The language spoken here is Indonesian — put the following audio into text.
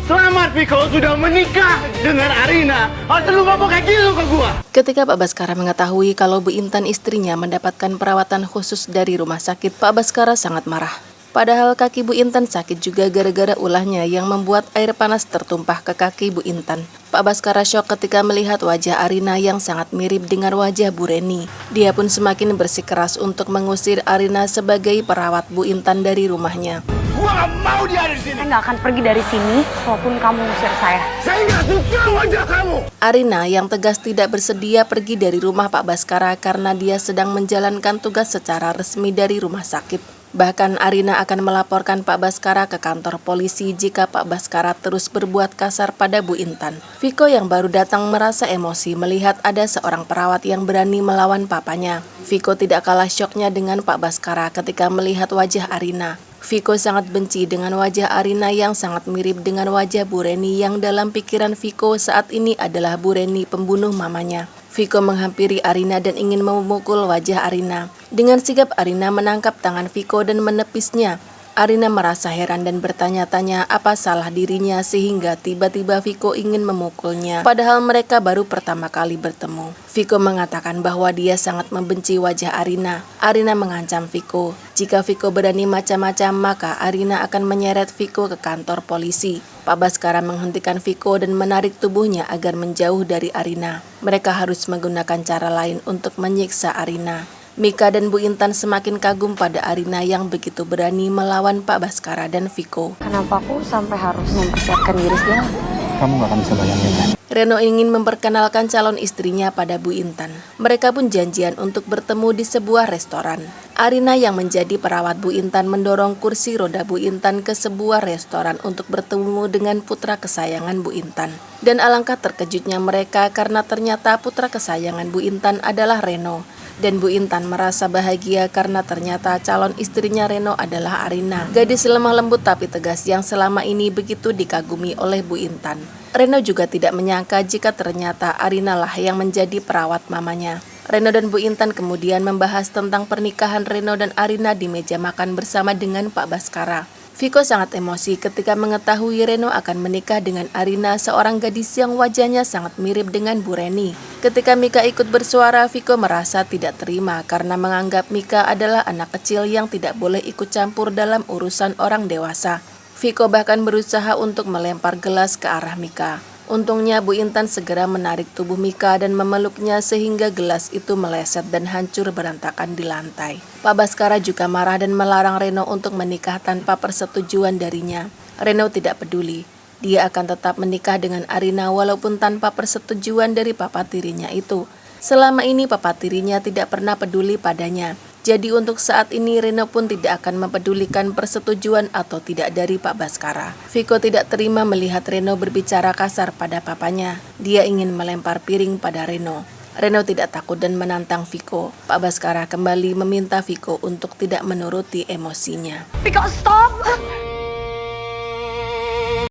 Selamat Viko sudah menikah dengan Arina. Harus lu ngomong kayak gitu ke gua. Ketika Pak Baskara mengetahui kalau Bu Intan istrinya mendapatkan perawatan khusus dari rumah sakit, Pak Baskara sangat marah. Padahal kaki Bu Intan sakit juga gara-gara ulahnya yang membuat air panas tertumpah ke kaki Bu Intan. Pak Baskara syok ketika melihat wajah Arina yang sangat mirip dengan wajah Bu Reni. Dia pun semakin bersikeras untuk mengusir Arina sebagai perawat Bu Intan dari rumahnya. Gua gak mau dia ada di sini. Saya nggak akan pergi dari sini walaupun kamu ngusir saya. Saya gak suka wajah kamu. Arina yang tegas tidak bersedia pergi dari rumah Pak Baskara karena dia sedang menjalankan tugas secara resmi dari rumah sakit. Bahkan Arina akan melaporkan Pak Baskara ke kantor polisi jika Pak Baskara terus berbuat kasar pada Bu Intan. Viko yang baru datang merasa emosi melihat ada seorang perawat yang berani melawan papanya. Viko tidak kalah syoknya dengan Pak Baskara ketika melihat wajah Arina. Viko sangat benci dengan wajah Arina yang sangat mirip dengan wajah Bu Reni yang dalam pikiran Viko saat ini adalah Bu Reni pembunuh mamanya. Viko menghampiri Arina dan ingin memukul wajah Arina. Dengan sigap Arina menangkap tangan Viko dan menepisnya. Arina merasa heran dan bertanya-tanya apa salah dirinya sehingga tiba-tiba Viko ingin memukulnya. Padahal mereka baru pertama kali bertemu. Viko mengatakan bahwa dia sangat membenci wajah Arina. Arina mengancam Viko. Jika Viko berani macam-macam maka Arina akan menyeret Viko ke kantor polisi. Pak Baskara menghentikan Viko dan menarik tubuhnya agar menjauh dari Arina. Mereka harus menggunakan cara lain untuk menyiksa Arina. Mika dan Bu Intan semakin kagum pada Arina yang begitu berani melawan Pak Baskara dan Viko. Kenapa aku sampai harus mempersiapkan diri segala? Kamu gak akan bisa bayangin kan? Reno ingin memperkenalkan calon istrinya pada Bu Intan. Mereka pun janjian untuk bertemu di sebuah restoran. Arina yang menjadi perawat Bu Intan mendorong kursi roda Bu Intan ke sebuah restoran untuk bertemu dengan putra kesayangan Bu Intan. Dan alangkah terkejutnya mereka karena ternyata putra kesayangan Bu Intan adalah Reno. Dan Bu Intan merasa bahagia karena ternyata calon istrinya Reno adalah Arina. Gadis lemah lembut tapi tegas yang selama ini begitu dikagumi oleh Bu Intan. Reno juga tidak menyangka jika ternyata Arina lah yang menjadi perawat mamanya. Reno dan Bu Intan kemudian membahas tentang pernikahan Reno dan Arina di meja makan bersama dengan Pak Baskara. Viko sangat emosi ketika mengetahui Reno akan menikah dengan Arina, seorang gadis yang wajahnya sangat mirip dengan Bu Reni. Ketika Mika ikut bersuara, Viko merasa tidak terima karena menganggap Mika adalah anak kecil yang tidak boleh ikut campur dalam urusan orang dewasa. Viko bahkan berusaha untuk melempar gelas ke arah Mika. Untungnya Bu Intan segera menarik tubuh Mika dan memeluknya sehingga gelas itu meleset dan hancur berantakan di lantai. Pak Baskara juga marah dan melarang Reno untuk menikah tanpa persetujuan darinya. Reno tidak peduli. Dia akan tetap menikah dengan Arina walaupun tanpa persetujuan dari papa tirinya itu. Selama ini papa tirinya tidak pernah peduli padanya. Jadi untuk saat ini Reno pun tidak akan mempedulikan persetujuan atau tidak dari Pak Baskara. Viko tidak terima melihat Reno berbicara kasar pada papanya. Dia ingin melempar piring pada Reno. Reno tidak takut dan menantang Viko. Pak Baskara kembali meminta Viko untuk tidak menuruti emosinya. Viko, stop!